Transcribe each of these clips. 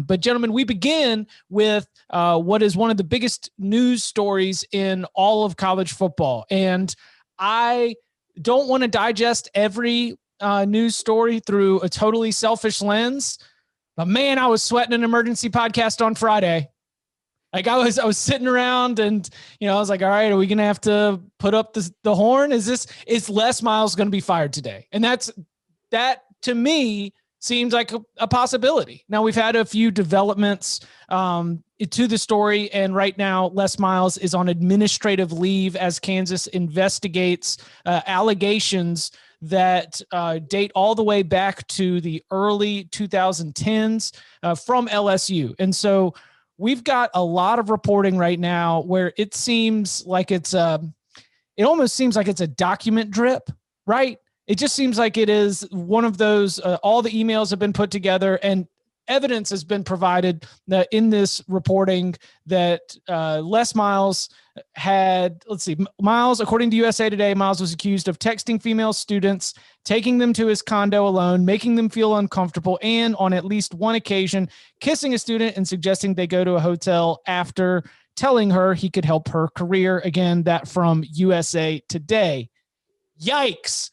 But gentlemen, we begin with what is one of the biggest news stories in all of college football. And I don't want to digest every news story through a totally selfish lens, but man, I was sweating an emergency podcast on Friday. Like I was sitting around and, I was like, all right, are we going to have to put up the horn? Is Les Miles going to be fired today? And that to me seems like a possibility. Now we've had a few developments to the story, and right now Les Miles is on administrative leave as Kansas investigates allegations that date all the way back to the early 2010s from LSU. And so we've got a lot of reporting right now where it seems like it almost seems like it's a document drip, right? It just seems like it is one of those, all the emails have been put together and evidence has been provided in this reporting that Les Miles had, Miles, according to USA Today, Miles was accused of texting female students, taking them to his condo alone, making them feel uncomfortable, and on at least one occasion, kissing a student and suggesting they go to a hotel after telling her he could help her career. Again, that from USA Today. Yikes.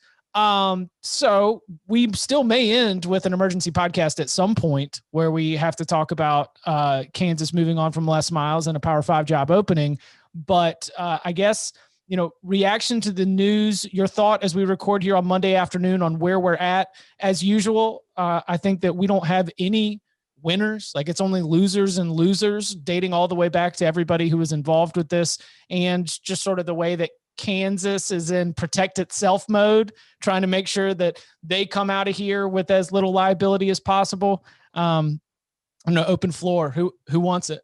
So we still may end with an emergency podcast at some point where we have to talk about Kansas moving on from Les Miles and a Power 5 job opening. But I guess, reaction to the news, your thought as we record here on Monday afternoon on where we're at. As usual, I think that we don't have any winners. Like, it's only losers and losers, dating all the way back to everybody who was involved with this, and just sort of the way that Kansas is in protect itself mode, trying to make sure that they come out of here with as little liability as possible. I'm going to open floor. Who wants it?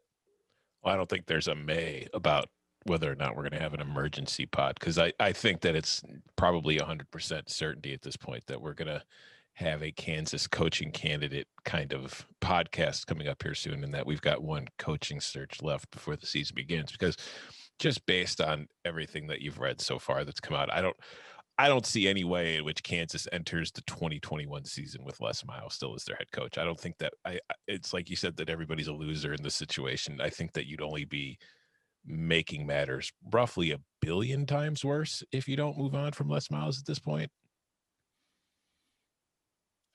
Well, I don't think there's a May about whether or not we're going to have an emergency pod, because I think that it's probably 100% certainty at this point that we're going to have a Kansas coaching candidate kind of podcast coming up here soon, and that we've got one coaching search left before the season begins. Because just based on everything that you've read so far that's come out, I don't see any way in which Kansas enters the 2021 season with Les Miles still as their head coach. I don't think that it's like you said that everybody's a loser in this situation. I think that you'd only be making matters roughly 1 billion times worse if you don't move on from Les Miles at this point.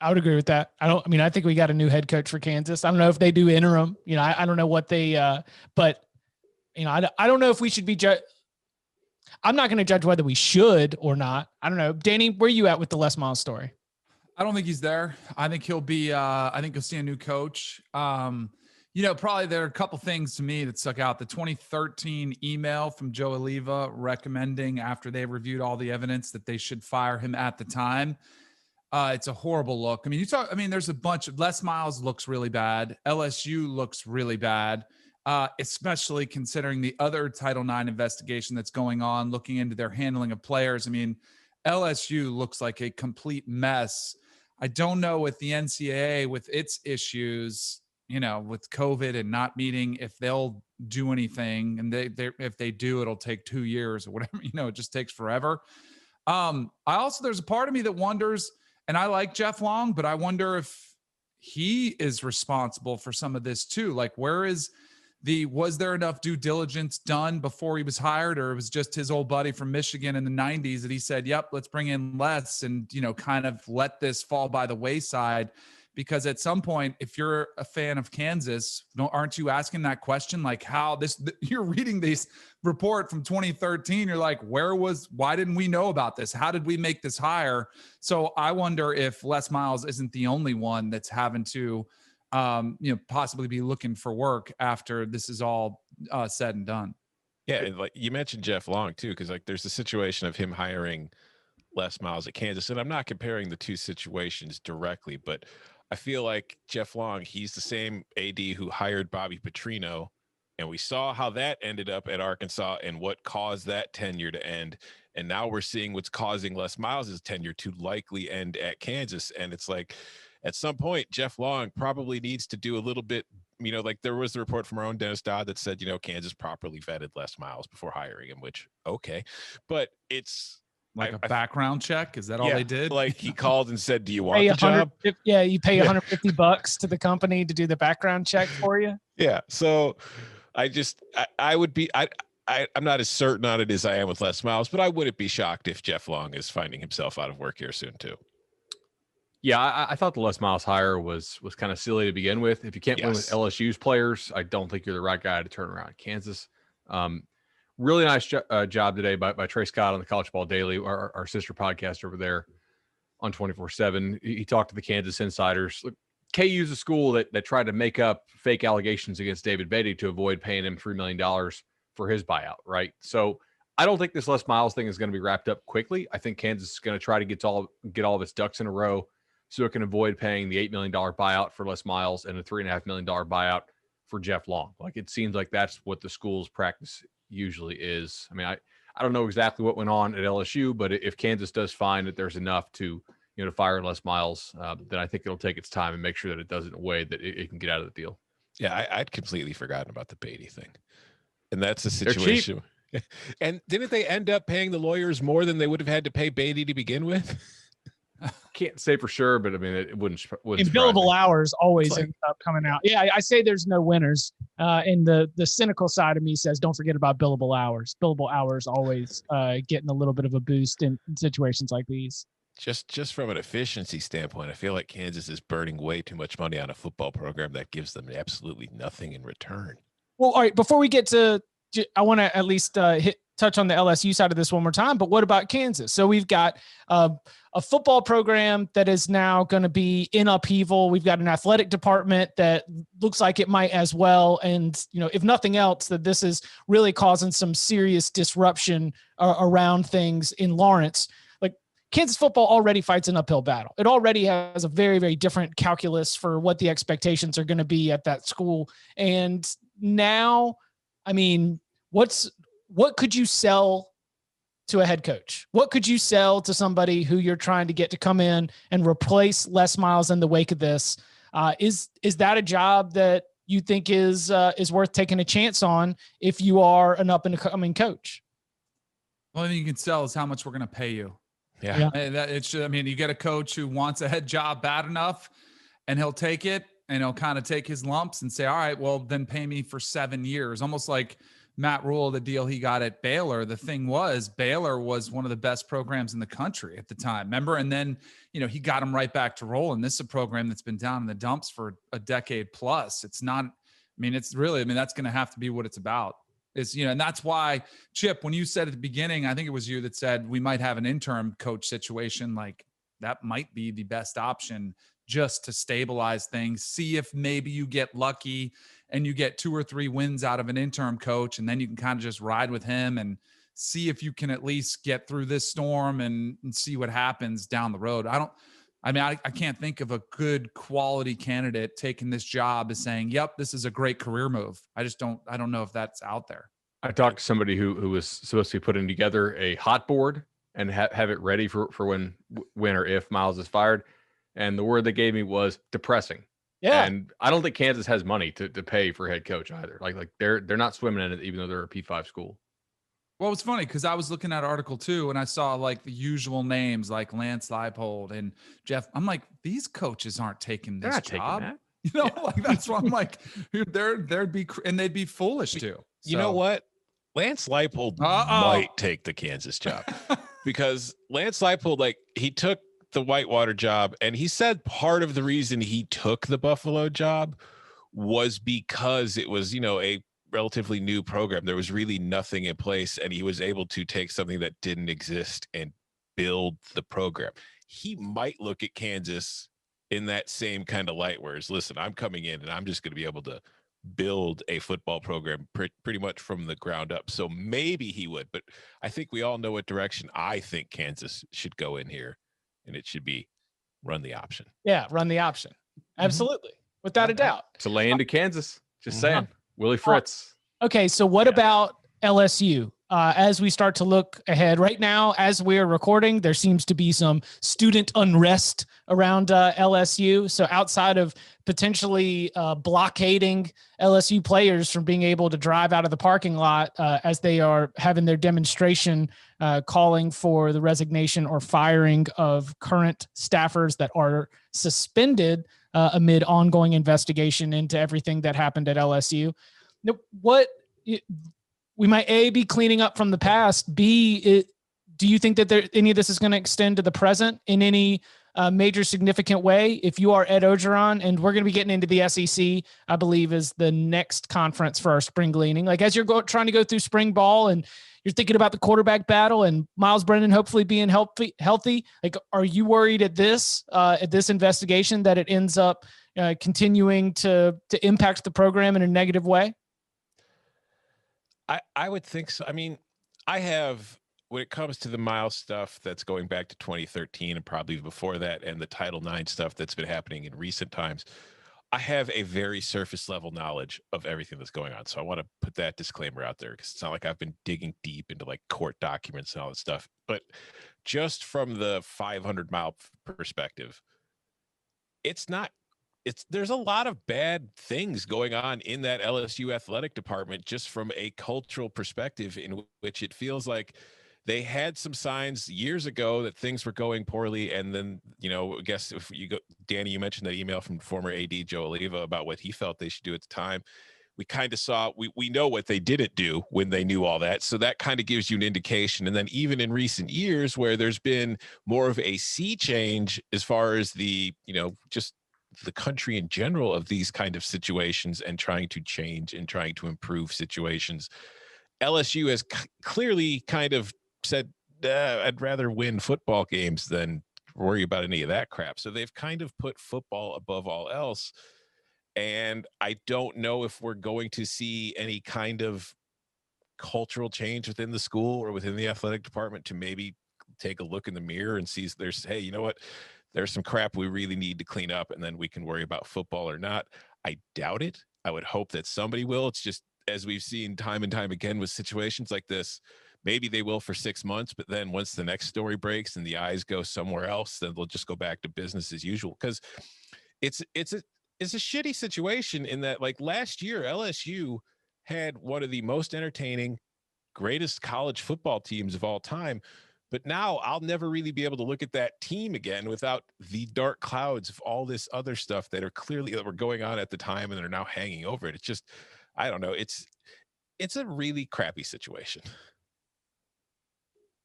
I would agree with that. I think we got a new head coach for Kansas. I don't know if they do interim. I don't know what they, but I don't know if we should be I'm not going to judge whether we should or not. I don't know. Danny, where are you at with the Les Miles story? I don't think he's there. I think he'll be, I think you'll see a new coach. Probably there are a couple things to me that stuck out. The 2013 email from Joe Oliva recommending, after they reviewed all the evidence, that they should fire him at the time. It's a horrible look. There's a bunch of Les Miles looks really bad. LSU looks really bad. Especially considering the other Title IX investigation that's going on, looking into their handling of players. LSU looks like a complete mess. I don't know with the NCAA, with its issues, with COVID and not meeting, if they'll do anything. And if they do, it'll take 2 years or whatever. It just takes forever. There's a part of me that wonders, and I like Jeff Long, but I wonder if he is responsible for some of this too. Like, was there enough due diligence done before he was hired, or it was just his old buddy from Michigan in the 90s that he said, yep, let's bring in Les, and, kind of let this fall by the wayside? Because at some point, if you're a fan of Kansas, aren't you asking that question? Like, how you're reading this report from 2013. You're like, why didn't we know about this? How did we make this hire? So I wonder if Les Miles isn't the only one that's having to, possibly be looking for work after this is all said and done. Yeah. And like you mentioned Jeff Long too, because like there's a situation of him hiring Les Miles at Kansas. And I'm not comparing the two situations directly, but I feel like Jeff Long, he's the same AD who hired Bobby Petrino. And we saw how that ended up at Arkansas and what caused that tenure to end. And now we're seeing what's causing Les Miles' tenure to likely end at Kansas. And it's like, at some point, Jeff Long probably needs to do a little bit, like there was the report from our own Dennis Dodd that said, Kansas properly vetted Les Miles before hiring him, which, okay. But it's Like a background check? Is that all they did? Like he called and said, "Do you want Pay the job?" Yeah, you pay $150 to the company to do the background check for you. Yeah. So I would be I'm not as certain on it as I am with Les Miles, but I wouldn't be shocked if Jeff Long is finding himself out of work here soon too. Yeah, I thought the Les Miles hire was kind of silly to begin with. If you can't win with LSU's players, I don't think you're the right guy to turn around Kansas. Really nice job today by Trey Scott on the College Ball Daily, our sister podcast over there on 24/7. He talked to the Kansas insiders. Look, KU's a school that tried to make up fake allegations against David Beatty to avoid paying him $3 million for his buyout, right? So I don't think this Les Miles thing is going to be wrapped up quickly. I think Kansas is going to try to get all of its ducks in a row so it can avoid paying the $8 million buyout for Les Miles and a $3.5 million buyout for Jeff Long. Like, it seems like that's what the school's practice usually is. I mean, I don't know exactly what went on at LSU, but if Kansas does find that there's enough to fire Les Miles, then I think it'll take its time and make sure that it does it in a way that it can get out of the deal. Yeah, I'd completely forgotten about the Beatty thing. And that's a situation. And didn't they end up paying the lawyers more than they would have had to pay Beatty to begin with? Can't say for sure, but I mean, it wouldn't billable hours always end up coming out. Yeah, I say there's no winners. And the cynical side of me says, don't forget about billable hours. Billable hours always getting a little bit of a boost in situations like these. Just from an efficiency standpoint, I feel like Kansas is burning way too much money on a football program that gives them absolutely nothing in return. Well, all right, before we get to, I want to at least touch on the LSU side of this one more time, but what about Kansas? So we've got a football program that is now going to be in upheaval. We've got an athletic department that looks like it might as well. And, if nothing else, that this is really causing some serious disruption around things in Lawrence. Like, Kansas football already fights an uphill battle. It already has a very, very different calculus for what the expectations are going to be at that school. And now, I mean, what could you sell to a head coach? What could you sell to somebody who you're trying to get to come in and replace Les Miles in the wake of this? Is that a job that you think is worth taking a chance on if you are an up and coming coach? Well, you can sell is how much we're going to pay you. Yeah. You get a coach who wants a head job bad enough, and he'll take it, and he'll kind of take his lumps and say, all right, well, then pay me for 7 years. Almost like Matt Rule, the deal he got at Baylor. The thing was, Baylor was one of the best programs in the country at the time. Remember? And then, he got him right back to rolling. This is a program that's been down in the dumps for a decade plus. It's not, that's going to have to be what it's about. And that's why, Chip, when you said at the beginning, I think it was you that said we might have an interim coach situation, like that might be the best option just to stabilize things. See if maybe you get lucky and you get 2 or 3 wins out of an interim coach, and then you can kind of just ride with him and see if you can at least get through this storm and see what happens down the road. I can't think of a good quality candidate taking this job as saying, yep, this is a great career move. I don't know if that's out there. I talked to somebody who was supposed to be putting together a hot board and have it ready for when or if Miles is fired. And the word they gave me was depressing. Yeah. And I don't think Kansas has money to pay for head coach either. Like they're not swimming in it, even though they're a P5 school. Well, it's funny because I was looking at Article 2 and I saw like the usual names like Lance Leipold and Jeff. I'm like, these coaches aren't taking this job. Taking that. Like that's why I'm like, they'd be foolish too. You know what? Lance Leipold might take the Kansas job because Lance Leipold, he took the Whitewater job, and he said part of the reason he took the Buffalo job was because it was, a relatively new program. There was really nothing in place, and he was able to take something that didn't exist and build the program. He might look at Kansas in that same kind of light, whereas, listen, I'm coming in and I'm just going to be able to build a football program pretty much from the ground up. So maybe he would, but I think we all know what direction I think Kansas should go in here. And it should be run the option. Yeah, run the option. Absolutely. Without a doubt. To lay into Kansas. Just saying. Willie Fritz. Okay, so what about LSU? as we start to look ahead. Right now, as we're recording, there seems to be some student unrest around LSU. So outside of potentially blockading LSU players from being able to drive out of the parking lot as they are having their demonstration calling for the resignation or firing of current staffers that are suspended amid ongoing investigation into everything that happened at LSU. What we might A, be cleaning up from the past, B, do you think that any of this is going to extend to the present in any major significant way? If you are Ed Ogeron, and we're going to be getting into the SEC, I believe, is the next conference for our spring gleaning. Like, as you're trying to go through spring ball and you're thinking about the quarterback battle and Miles Brennan hopefully being healthy, like, are you worried at this investigation that it ends up continuing to impact the program in a negative way? I would think so. I mean, I have, when it comes to the Miles stuff that's going back to 2013 and probably before that, and the Title IX stuff that's been happening in recent times, I have a very surface level knowledge of everything that's going on. So I want to put that disclaimer out there, because it's not like I've been digging deep into like court documents and all that stuff. But just from the 500-mile perspective, there's a lot of bad things going on in that LSU athletic department, just from a cultural perspective, in which it feels like they had some signs years ago that things were going poorly. And then, I guess if you go, Danny, you mentioned that email from former AD Joe Oliva about what he felt they should do at the time. We kind of saw, we know what they didn't do when they knew all that. So that kind of gives you an indication. And then even in recent years, where there's been more of a sea change as far as the, just the country in general of these kind of situations and trying to change and trying to improve situations, LSU has clearly kind of said, I'd rather win football games than worry about any of that crap. So they've kind of put football above all else. And I don't know if we're going to see any kind of cultural change within the school or within the athletic department to maybe take a look in the mirror and see, hey, you know what? There's some crap we really need to clean up, and then we can worry about football or not. I doubt it. I would hope that somebody will. It's just, as we've seen time and time again with situations like this, maybe they will for 6 months, but then once the next story breaks and the eyes go somewhere else, then they'll just go back to business as usual. Because it's a shitty situation in that, like, last year, LSU had one of the most entertaining, greatest college football teams of all time. But now I'll never really be able to look at that team again without the dark clouds of all this other stuff that were going on at the time and are now hanging over it. It's just, I don't know. It's a really crappy situation.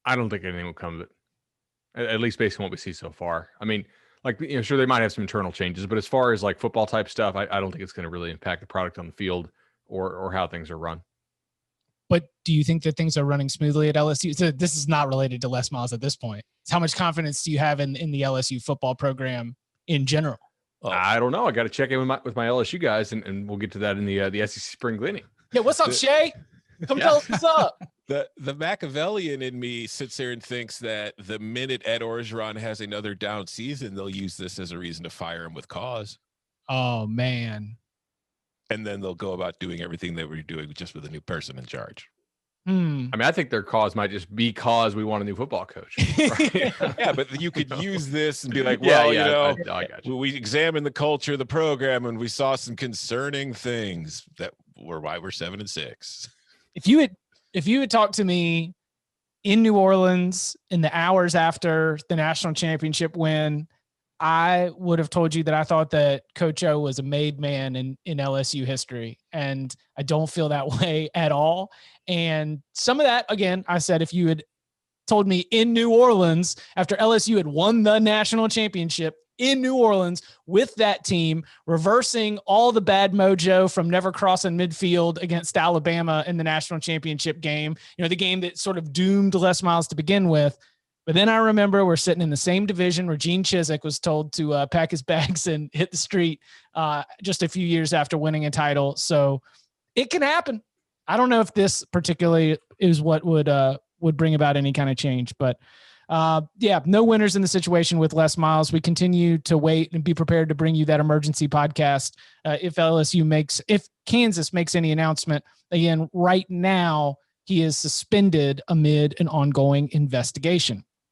I don't think anything will come of it, at least based on what we see so far. I mean, like, sure, they might have some internal changes, but as far as like football type stuff, I don't think it's going to really impact the product on the field or how things are run. But do you think that things are running smoothly at LSU? So this is not related to Les Miles at this point. It's how much confidence do you have in the LSU football program in general? I don't know. I got to check in with my LSU guys, and we'll get to that in the SEC spring gleaning. Yeah, what's up, Shay? Come tell us what's up. The Machiavellian in me sits there and thinks that the minute Ed Orgeron has another down season, they'll use this as a reason to fire him with cause. Oh, man. And then they'll go about doing everything they were doing just with a new person in charge. I mean, I think their cause might just be because we want a new football coach. Right? Yeah, but you could use this and be like, well, I got you. We examined the culture of the program and we saw some concerning things that were why we're 7-6. If you had talked to me in New Orleans in the hours after the national championship win, I would have told you that I thought that Coach O was a made man in LSU history. And I don't feel that way at all. And some of that, again, I said, if you had told me in New Orleans after LSU had won the national championship in New Orleans with that team, reversing all the bad mojo from never crossing midfield against Alabama in the national championship game, the game that sort of doomed Les Miles to begin with. But then I remember we're sitting in the same division where Gene Chizik was told to pack his bags and hit the street just a few years after winning a title. So it can happen. I don't know if this particularly is what would bring about any kind of change, but no winners in the situation with Les Miles. We continue to wait and be prepared to bring you that emergency podcast if Kansas makes any announcement. Again, right now, He is suspended amid an ongoing investigation.